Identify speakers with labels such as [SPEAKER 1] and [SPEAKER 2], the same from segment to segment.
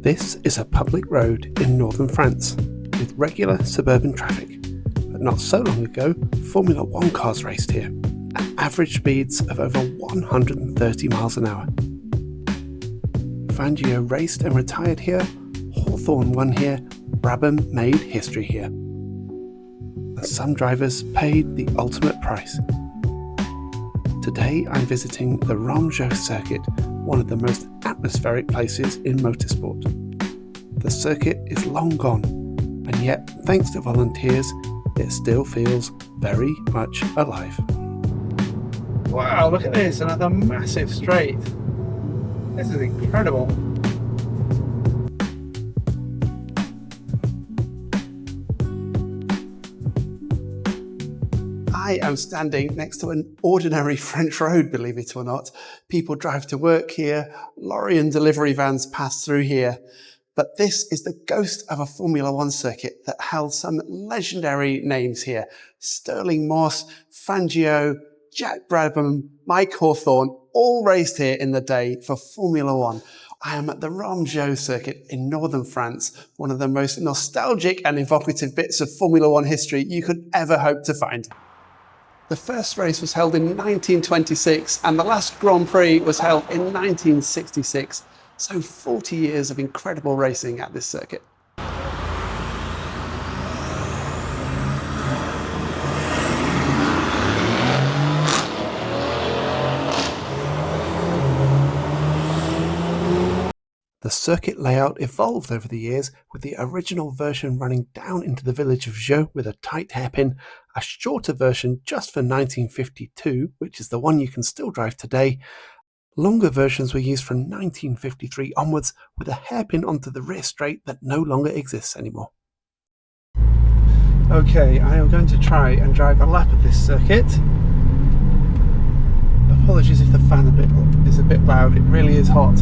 [SPEAKER 1] This is a public road in northern France with regular suburban traffic, but not so long ago Formula 1 cars raced here at average speeds of over 130 miles an hour. Fangio raced and retired here, Hawthorn won here, Brabham made history here. And some drivers paid the ultimate price. Today I'm visiting the Reims-Gueux circuit, one of the most atmospheric places in motorsport. The circuit is long gone, and yet, thanks to volunteers, it still feels very much alive.
[SPEAKER 2] Wow, look at this, another massive straight. This is incredible.
[SPEAKER 1] I am standing next to an ordinary French road, believe it or not. People drive to work here, lorry and delivery vans pass through here. But this is the ghost of a Formula 1 circuit that held some legendary names here. Sterling Moss, Fangio, Jack Brabham, Mike Hawthorn, all raced here in the day for Formula 1. I am at the Reims-Gueux circuit in northern France, one of the most nostalgic and evocative bits of Formula 1 history you could ever hope to find. The first race was held in 1926 and the last Grand Prix was held in 1966. So 40 years of incredible racing at this circuit. The circuit layout evolved over the years, with the original version running down into the village of Gueux with a tight hairpin, a shorter version just for 1952, which is the one you can still drive today. Longer versions were used from 1953 onwards, with a hairpin onto the rear straight that no longer exists anymore.
[SPEAKER 2] Okay, I am going to try and drive a lap of this circuit. Apologies if the fan is a bit loud, it really is hot.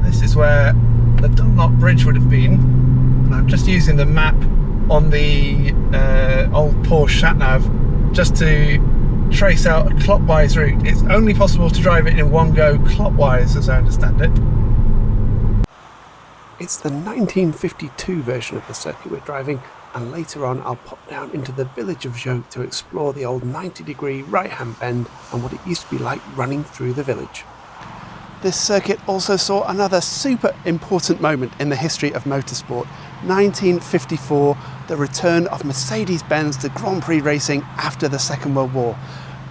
[SPEAKER 2] This is where the Dunlop Bridge would have been, and I'm just using the map on the old Porsche sat-nav just to trace out a clockwise route. It's only possible to drive it in one go clockwise, as I understand it.
[SPEAKER 1] It's the 1952 version of the circuit we're driving, and later on I'll pop down into the village of Gueux to explore the old 90-degree right-hand bend and what it used to be like running through the village. This circuit also saw another super important moment in the history of motorsport. 1954, the return of Mercedes-Benz to Grand Prix racing after the Second World War.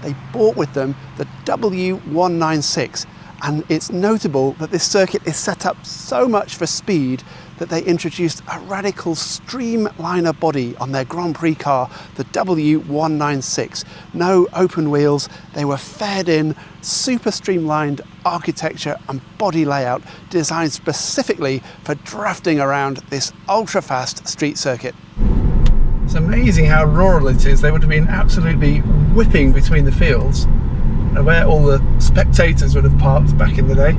[SPEAKER 1] They brought with them the W196, and it's notable that this circuit is set up so much for speed that they introduced a radical streamliner body on their Grand Prix car, the W196. No open wheels, they were fared in, super streamlined architecture and body layout designed specifically for drafting around this ultra-fast street circuit.
[SPEAKER 2] It's amazing how rural it is. They would have been absolutely whipping between the fields, and where all the spectators would have parked back in the day.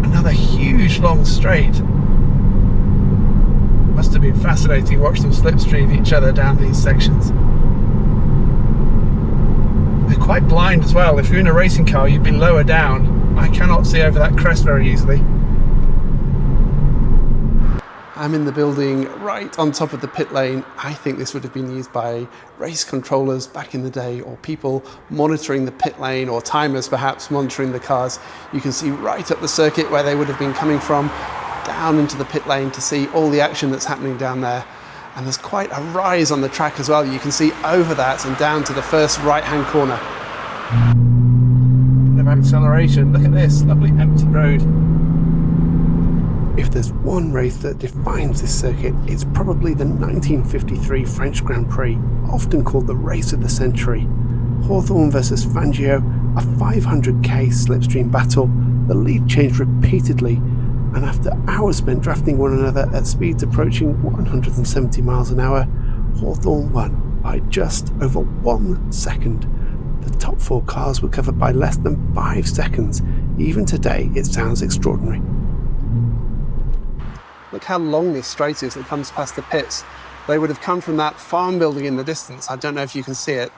[SPEAKER 2] Another huge long straight. Must have been fascinating watching them slipstream each other down these sections. They're quite blind as well. If you're in a racing car, you'd be lower down. I cannot see over that crest very easily.
[SPEAKER 1] I'm in the building right on top of the pit lane. I think this would have been used by race controllers back in the day, or people monitoring the pit lane, or timers perhaps monitoring the cars. You can see right up the circuit where they would have been coming from, down into the pit lane to see all the action that's happening down there. And there's quite a rise on the track as well. You can see over that and down to the first right-hand corner.
[SPEAKER 2] Bit of acceleration. Look at this lovely empty road.
[SPEAKER 1] If there's one race that defines this circuit, it's probably the 1953 French Grand Prix, often called the race of the century. Hawthorn versus Fangio, a 500k slipstream battle. The lead changed repeatedly, and after hours spent drafting one another at speeds approaching 170 miles an hour, Hawthorn won by just over 1 second. The top 4 cars were covered by less than 5 seconds. Even today, it sounds extraordinary. Look how long this straight is that comes past the pits. They would have come from that farm building in the distance. I don't know if you can see it.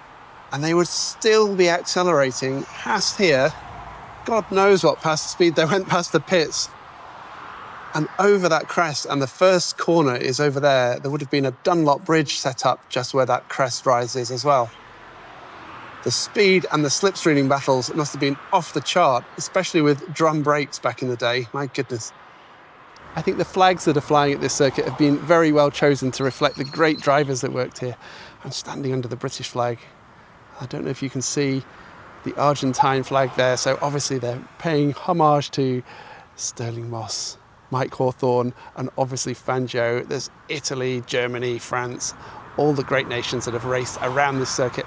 [SPEAKER 1] And they would still be accelerating past here. God knows what past speed they went past the pits. And over that crest, and the first corner is over there, there would have been a Dunlop bridge set up just where that crest rises as well. The speed and the slipstreaming battles must have been off the chart, especially with drum brakes back in the day. My goodness. I think the flags that are flying at this circuit have been very well chosen to reflect the great drivers that worked here. I'm standing under the British flag. I don't know if you can see the Argentine flag there, so obviously they're paying homage to Stirling Moss, Mike Hawthorn, and obviously Fangio. There's Italy, Germany, France, all the great nations that have raced around this circuit.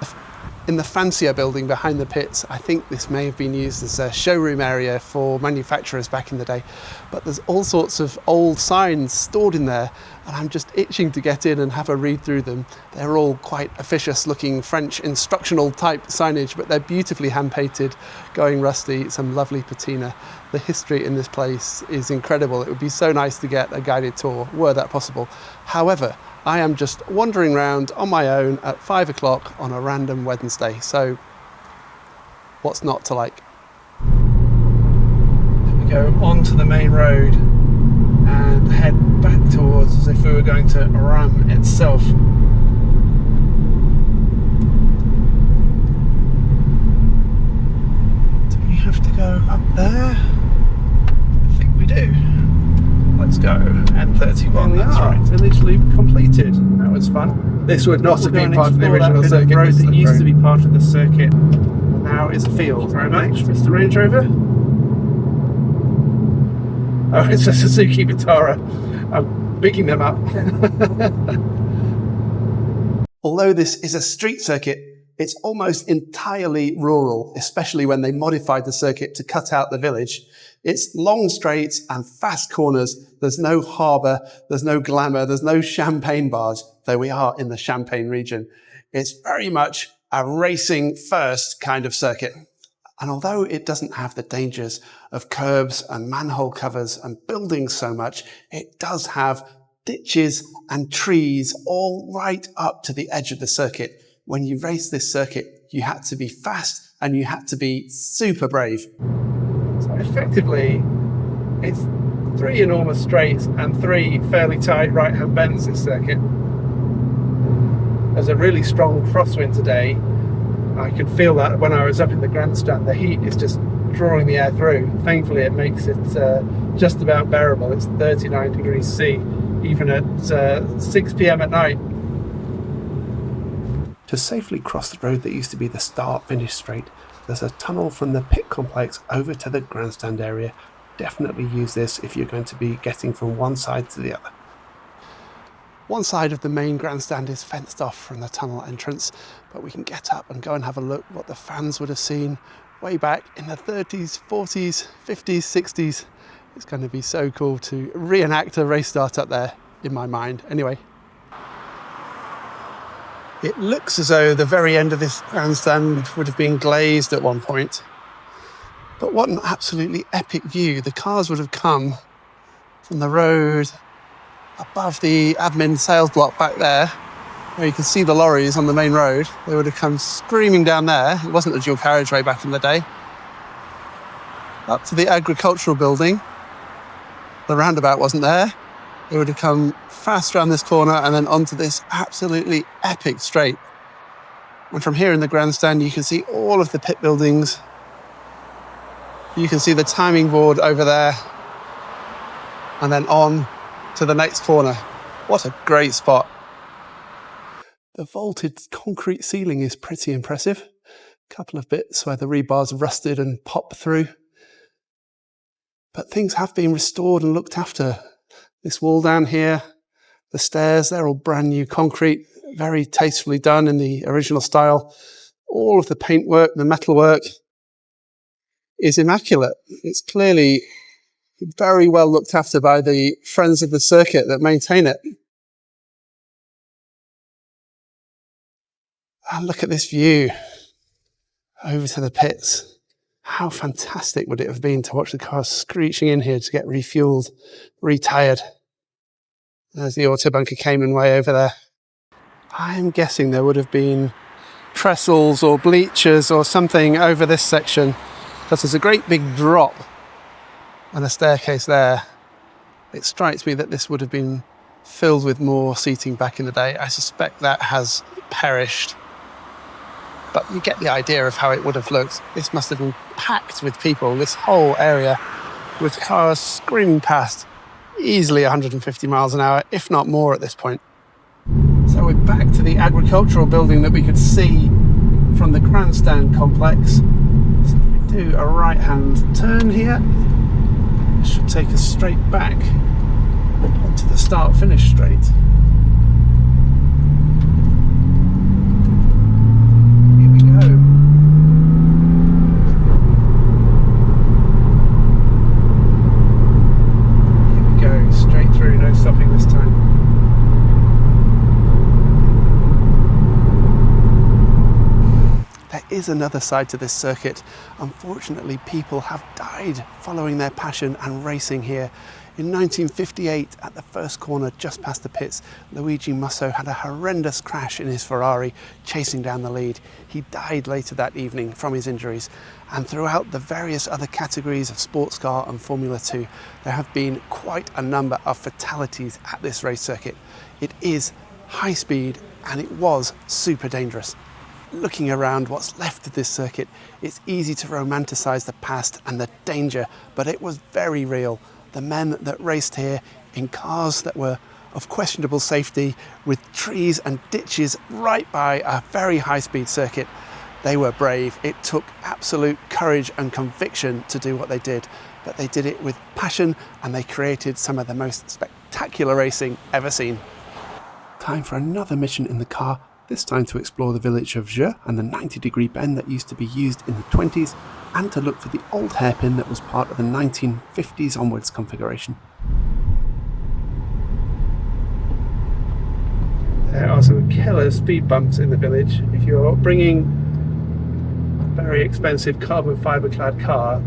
[SPEAKER 1] In the fancier building behind the pits, I think this may have been used as a showroom area for manufacturers back in the day, but there's all sorts of old signs stored in there, and I'm just itching to get in and have a read through them. They're all quite officious looking French instructional type signage, but they're beautifully hand painted, going rusty, some lovely patina. The history in this place is incredible. It would be so nice to get a guided tour, were that possible. However, I am just wandering around on my own at 5 o'clock on a random Wednesday, so what's not to like?
[SPEAKER 2] We go onto the main road and head back towards as if we were going to Ram itself. Do we have to go up there? I think we do. Let's go. N31, that's right. Village loop completed. That was fun.
[SPEAKER 1] This would not have been part of the original circuit.
[SPEAKER 2] Road that used to be part of the circuit now is a field. Very much, Mr. Range Rover. Oh, it's a Suzuki Vitara. I'm bigging them up.
[SPEAKER 1] Although this is a street circuit, it's almost entirely rural, especially when they modified the circuit to cut out the village. It's long straights and fast corners. There's no harbour, there's no glamour, there's no champagne bars, though we are in the Champagne region. It's very much a racing first kind of circuit. And although it doesn't have the dangers of curbs and manhole covers and buildings so much, it does have ditches and trees all right up to the edge of the circuit. When you race this circuit, you had to be fast and you had to be super brave.
[SPEAKER 2] So effectively, it's 3 enormous straights and 3 fairly tight right-hand bends this circuit. There's a really strong crosswind today. I could feel that when I was up in the grandstand. The heat is just drawing the air through. Thankfully, it makes it just about bearable. It's 39 degrees C, even at 6 p.m. at night.
[SPEAKER 1] To safely cross the road that used to be the start-finish straight, there's a tunnel from the pit complex over to the grandstand area. Definitely use this if you're going to be getting from one side to the other. One side of the main grandstand is fenced off from the tunnel entrance, but we can get up and go and have a look what the fans would have seen way back in the 30s, 40s, 50s, 60s. It's going to be so cool to reenact a race start up there, in my mind. Anyway. It looks as though the very end of this grandstand would have been glazed at one point. But what an absolutely epic view. The cars would have come from the road above the admin sales block back there, where you can see the lorries on the main road. They would have come screaming down there. It wasn't a dual carriageway back in the day. Up to the agricultural building. The roundabout wasn't there. They would have come fast around this corner and then onto this absolutely epic straight. And from here in the grandstand, you can see all of the pit buildings. You can see the timing board over there. And then on to the next corner. What a great spot. The vaulted concrete ceiling is pretty impressive. A couple of bits where the rebars rusted and popped through. But things have been restored and looked after. This wall down here, the stairs, they're all brand new concrete, very tastefully done in the original style. All of the paintwork, the metalwork is immaculate. It's clearly very well looked after by the friends of the circuit that maintain it. And look at this view over to the pits. How fantastic would it have been to watch the cars screeching in here to get refueled, retired. There's the Autobunker Cayman way over there. I'm guessing there would have been trestles or bleachers or something over this section, because there's a great big drop and a staircase there. It strikes me that this would have been filled with more seating back in the day. I suspect that has perished, but you get the idea of how it would have looked. This must have been packed with people, this whole area, with cars screaming past, easily 150 miles an hour, if not more at this point. So we're back to the agricultural building that we could see from the grandstand complex. So if we do a right-hand turn here, it should take us straight back onto the start-finish straight. Here we go. Here we go, straight through, no stopping this time. There is another side to this circuit. Unfortunately, people have died following their passion and racing here. In 1958, at the first corner just past the pits, Luigi Musso had a horrendous crash in his Ferrari, chasing down the lead. He died later that evening from his injuries. And throughout the various other categories of sports car and Formula 2, there have been quite a number of fatalities at this race circuit. It is high speed and it was super dangerous. Looking around what's left of this circuit, it's easy to romanticize the past and the danger, but it was very real. The men that raced here in cars that were of questionable safety, with trees and ditches right by a very high-speed circuit, they were brave. It took absolute courage and conviction to do what they did, but they did it with passion and they created some of the most spectacular racing ever seen. Time for another mission in the car, this time to explore the village of Gueux and the 90-degree bend that used to be used in the 20s, and to look for the old hairpin that was part of the 1950s onwards configuration. There are some killer speed bumps in the village. If you're bringing a very expensive carbon fibre clad car,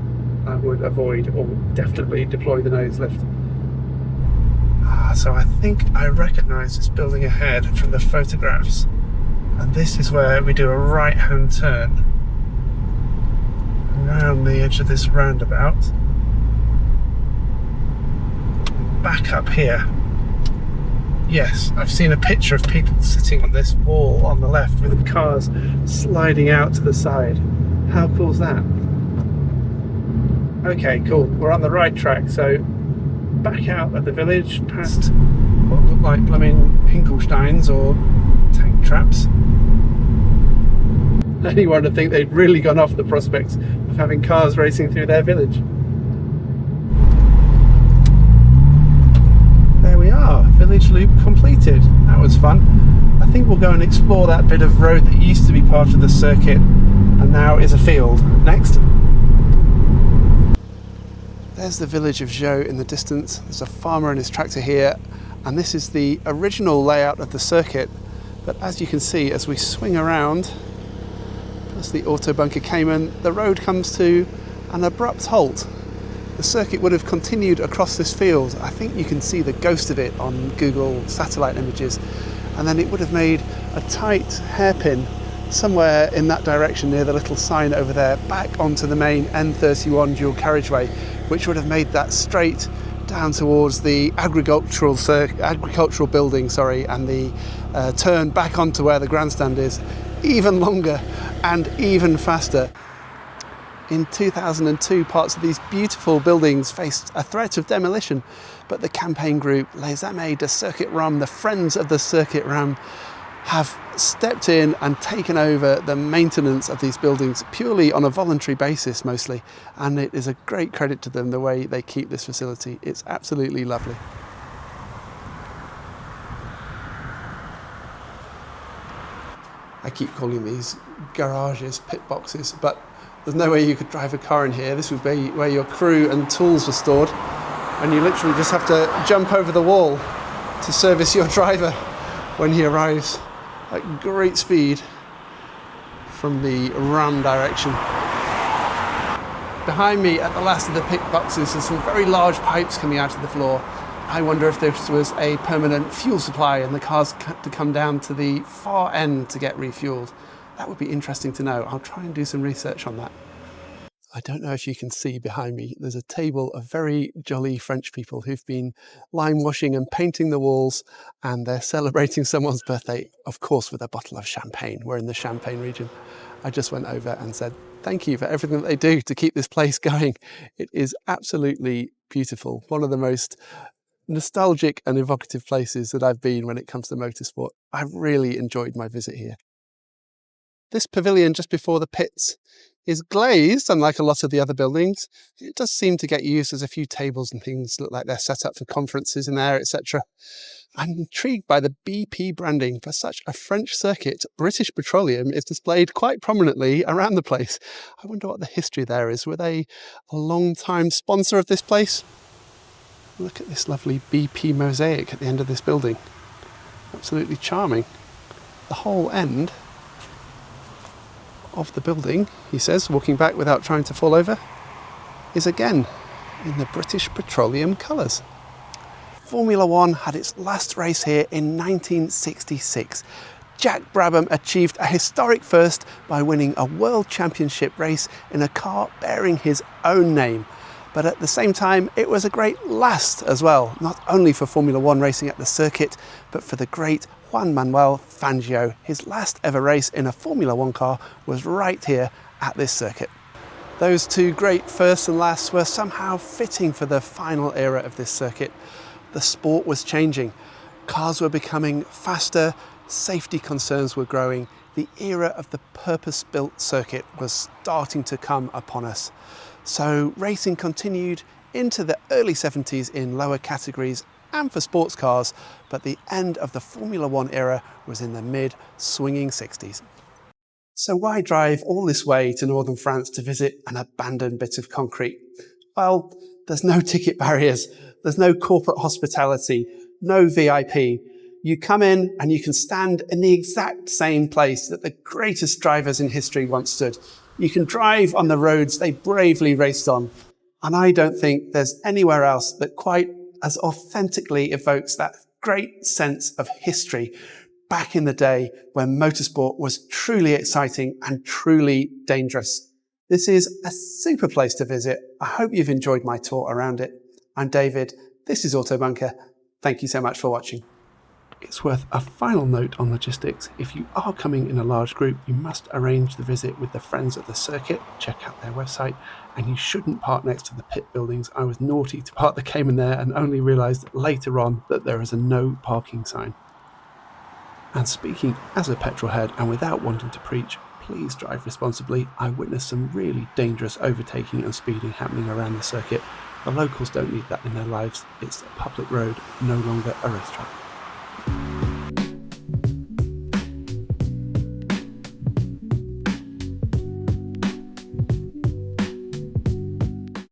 [SPEAKER 1] I would avoid or definitely deploy the nose lift. So I think I recognise this building ahead from the photographs. And this is where we do a right-hand turn around the edge of this roundabout, back up here. Yes, I've seen a picture of people sitting on this wall on the left with cars sliding out to the side. How cool is that? Okay, cool, we're on the right track, so back out of the village past what look like blooming Hinkelsteins or tank traps. Anyone would think they'd really gone off the prospect of having cars racing through their village. There we are, village loop completed. That was fun. I think we'll go and explore that bit of road that used to be part of the circuit and now is a field. Next. There's the village of Gueux in the distance. There's a farmer and his tractor here, and this is the original layout of the circuit. But as you can see, as we swing around, that's the Porsche Cayman, the road comes to an abrupt halt. The circuit would have continued across this field. I think you can see the ghost of it on Google satellite images. And then it would have made a tight hairpin somewhere in that direction near the little sign over there, back onto the main N31 dual carriageway, which would have made that straight down towards the agricultural building, and the turn back onto where the grandstand is, even longer and even faster. In 2002, parts of these beautiful buildings faced a threat of demolition, but the campaign group Les Amis de Circuit Ram, the Friends of the Circuit Ram, have stepped in and taken over the maintenance of these buildings purely on a voluntary basis mostly, and it is a great credit to them the way they keep this facility. It's absolutely lovely. I keep calling these garages pit boxes, but there's no way you could drive a car in here. This would be where your crew and tools were stored, and you literally just have to jump over the wall to service your driver when he arrives at great speed from the Ram direction. Behind me at the last of the pit boxes, there's some very large pipes coming out of the floor, I wonder if this was a permanent fuel supply and the cars had to come down to the far end to get refueled. That would be interesting to know. I'll try and do some research on that. I don't know if you can see behind me, there's a table of very jolly French people who've been lime washing and painting the walls, and they're celebrating someone's birthday, of course, with a bottle of champagne. We're in the Champagne region. I just went over and said, thank you for everything that they do to keep this place going. It is absolutely beautiful. One of the most nostalgic and evocative places that I've been when it comes to motorsport. I've really enjoyed my visit here. This pavilion just before the pits is glazed, unlike a lot of the other buildings. It does seem to get used as a few tables and things look like they're set up for conferences in there, etc. I'm intrigued by the BP branding. For such a French circuit, British Petroleum is displayed quite prominently around the place. I wonder what the history there is. Were they a long-time sponsor of this place? Look at this lovely BP mosaic at the end of this building. Absolutely charming. The whole end of the building, he says, walking back without trying to fall over, is again in the British Petroleum colours. Formula One had its last race here in 1966. Jack Brabham achieved a historic first by winning a World Championship race in a car bearing his own name. But at the same time, it was a great last as well, not only for Formula One racing at the circuit, but for the great Juan Manuel Fangio. His last ever race in a Formula One car was right here at this circuit. Those two great firsts and lasts were somehow fitting for the final era of this circuit. The sport was changing. Cars were becoming faster, safety concerns were growing. The era of the purpose-built circuit was starting to come upon us. So racing continued into the early 70s in lower categories and for sports cars, but the end of the Formula One era was in the mid-swinging 60s. So why drive all this way to northern France to visit an abandoned bit of concrete? Well, there's no ticket barriers, there's no corporate hospitality, no VIP. You come in and you can stand in the exact same place that the greatest drivers in history once stood. You can drive on the roads they bravely raced on. And I don't think there's anywhere else that quite as authentically evokes that great sense of history back in the day when motorsport was truly exciting and truly dangerous. This is a super place to visit. I hope you've enjoyed my tour around it. I'm David. This is Autobunker. Thank you so much for watching. It's worth a final note on logistics. If you are coming in a large group, you must arrange the visit with the friends of the circuit, check out their website, and you shouldn't park next to the pit buildings. I was naughty to park the Cayman there and only realised later on that there is a no parking sign. And speaking as a petrol head and without wanting to preach, please drive responsibly. I witnessed some really dangerous overtaking and speeding happening around the circuit. The locals don't need that in their lives. It's a public road, no longer a racetrack.